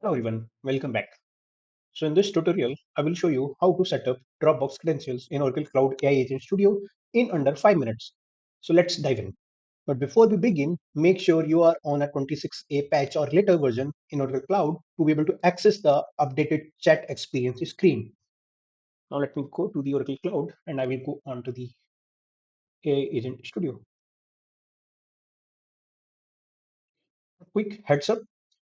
Hello everyone, welcome back. So in this tutorial, I will show you how to set up Dropbox credentials in Oracle Cloud AI Agent Studio in under 5 minutes. So let's dive in. But before we begin, make sure you are on a 26A patch or later version in Oracle Cloud to be able to access the updated chat experience screen. Now let me go to the Oracle Cloud and I will go on to the AI Agent Studio. Quick heads up,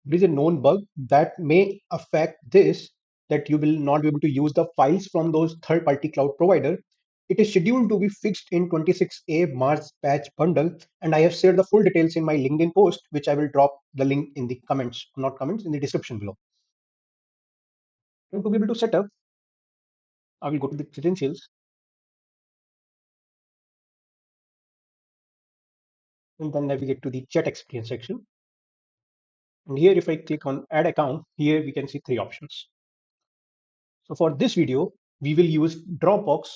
there is a known bug that may affect this, that you will not be able to use the files from those third-party cloud provider. It is scheduled to be fixed in 26A March patch bundle, and I have shared the full details in my LinkedIn post, which I will drop the link in the comments, not comments, in the description below. And to be able to set up, I will go to the credentials and then navigate to the chat experience section. And here, if I click on add account, here we can see three options. So for this video, we will use Dropbox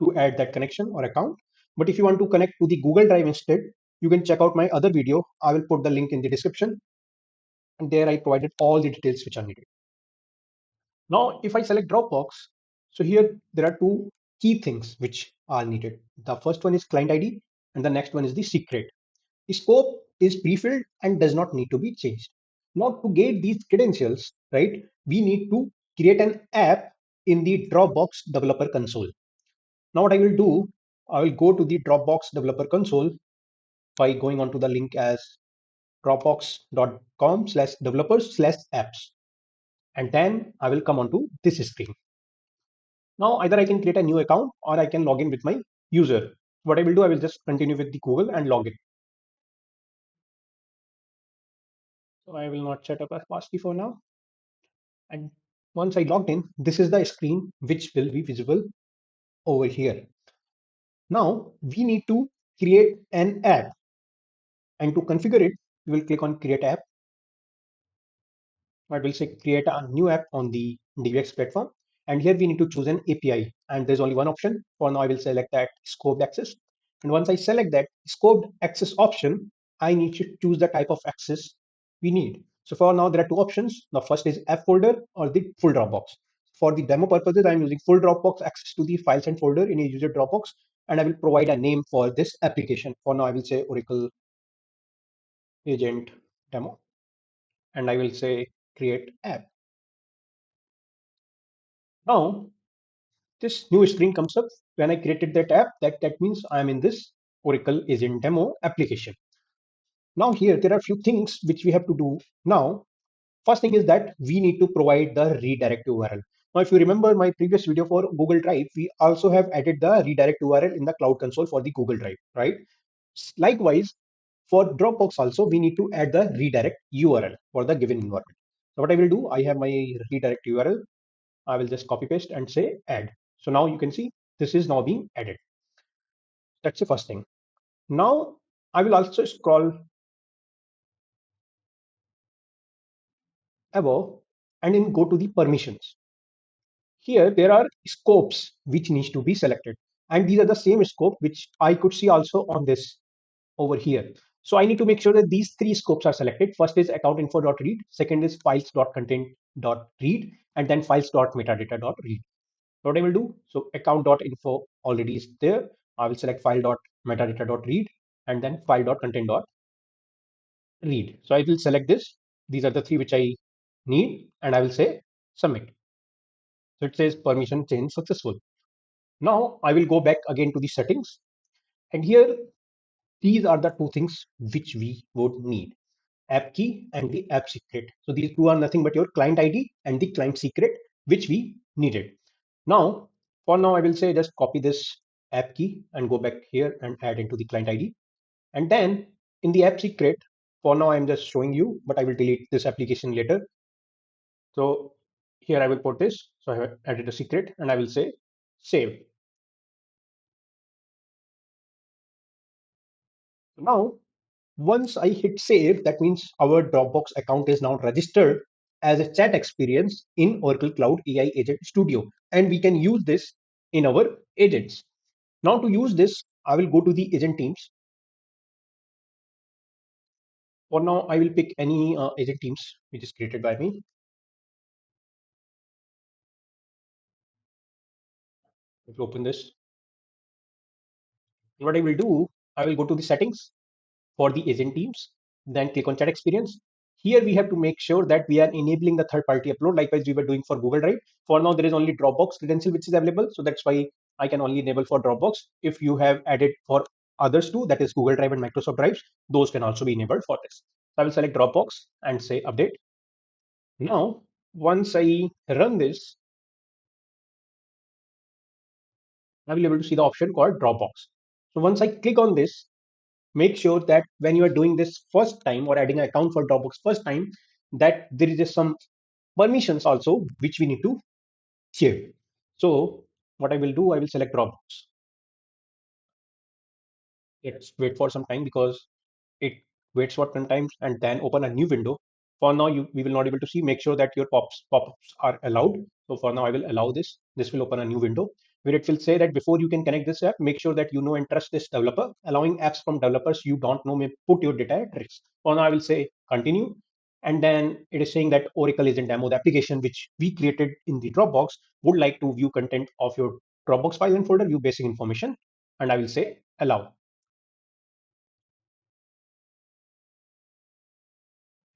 to add that connection or account. But if you want to connect to the Google Drive instead, you can check out my other video. I will put the link in the description. And there I provided all the details which are needed. Now, if I select Dropbox, so here there are two key things which are needed. The first one is client ID and the next one is the secret. The scope is pre-filled and does not need to be changed. Now to get these credentials, right, we need to create an app in the Dropbox developer console. Now what I will do, I will go to the Dropbox developer console by going onto the link as dropbox.com/developers/apps. And then I will come onto this screen. Now either I can create a new account or I can log in with my user. What I will do, I will just continue with the Google and log in. So I will not set up a passkey for now. And once I logged in, this is the screen which will be visible over here. Now we need to create an app, and to configure it, we will click on create app. I will say create a new app on the DVX platform. And here we need to choose an API, and there's only one option. For now, I will select that scoped access. And once I select that scoped access option, I need to choose the type of access we need. So for now, there are two options. The first is app folder or the full Dropbox. For the demo purposes, I'm using full Dropbox access to the files and folder in a user Dropbox, and I will provide a name for this application. For now, I will say Oracle Agent Demo, and I will say create app. Now, this new screen comes up when I created that app. That means I'm in this Oracle Agent Demo application. Now here, there are a few things which we have to do now. First thing is that we need to provide the redirect URL. Now, if you remember my previous video for Google Drive, we also have added the redirect URL in the Cloud Console for the Google Drive, right? Likewise, for Dropbox also, we need to add the redirect URL for the given environment. So what I will do, I have my redirect URL. I will just copy paste and say add. So now you can see this is now being added. That's the first thing. Now I will also scroll above and then go to the permissions. Here there are scopes which needs to be selected, and these are the same scope which I could see also on this over here. So I need to make sure that these three scopes are selected. First is account info.read, second is files.content.read, and then files.metadata.read. What I will do, so account.info already is there. I will select file.metadata.read and then file.content.read. So I will select this. These are the three which I need, and I will say submit. So it says permission change successful. Now I will go back again to the settings, and here these are the two things which we would need: app key and the app secret. So these two are nothing but your client ID and the client secret which we needed. Now, for now, I will say just copy this app key and go back here and add into the client ID. And then in the app secret, for now, I'm just showing you, but I will delete this application later. So here I will put this. So I have added a secret and I will say save. Now, once I hit save, that means our Dropbox account is now registered as a chat experience in Oracle Cloud AI Agent Studio, and we can use this in our agents. Now to use this, I will go to the agent teams. For now, I will pick any agent teams which is created by me. If you open this, what I will do, I will go to the settings for the agent teams, then click on chat experience. Here we have to make sure that we are enabling the third party upload, likewise we were doing for Google Drive. For now, there is only Dropbox credential which is available. So that's why I can only enable for Dropbox. If you have added for others too, that is Google Drive and Microsoft Drives, those can also be enabled for this. So I will select Dropbox and say update. Now, once I run this, I will be able to see the option called Dropbox. So once I click on this, make sure that when you are doing this first time or adding an account for Dropbox first time, that there is just some permissions also which we need to share. So what I will do, I will select Dropbox. Let's wait for some time because it waits for some time and then open a new window. For now, we will not able to see. Make sure that your pop-ups are allowed. So for now, I will allow this. This will open a new window where it will say that before you can connect this app, make sure that you know and trust this developer. Allowing apps from developers you don't know may put your data at risk. For now, I will say continue. And then it is saying that Oracle is in demo. The application which we created in the Dropbox would like to view content of your Dropbox file and folder, view basic information. And I will say allow.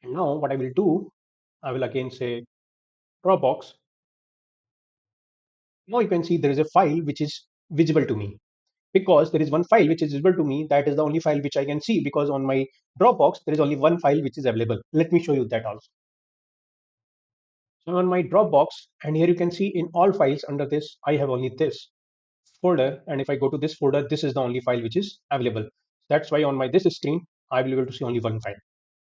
And now what I will do, I will again say Dropbox. Now you can see there is a file which is visible to me because there is one file which is visible to me. That is the only file which I can see because on my Dropbox, there is only one file which is available. Let me show you that also. So on my Dropbox, and here you can see in all files under this, I have only this folder. And if I go to this folder, this is the only file which is available. That's why on my this screen, I will be able to see only one file.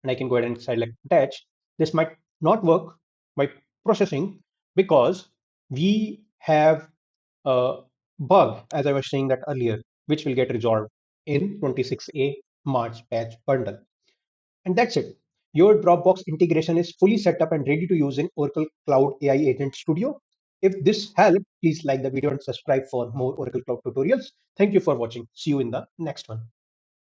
And I can go ahead and select attach. This might not work by processing because we have a bug, as I was saying that earlier, which will get resolved in 26A March patch bundle. And that's it. Your Dropbox integration is fully set up and ready to use in Oracle Cloud AI Agent Studio. If this helped, please like the video and subscribe for more Oracle Cloud tutorials. Thank you for watching. See you in the next one.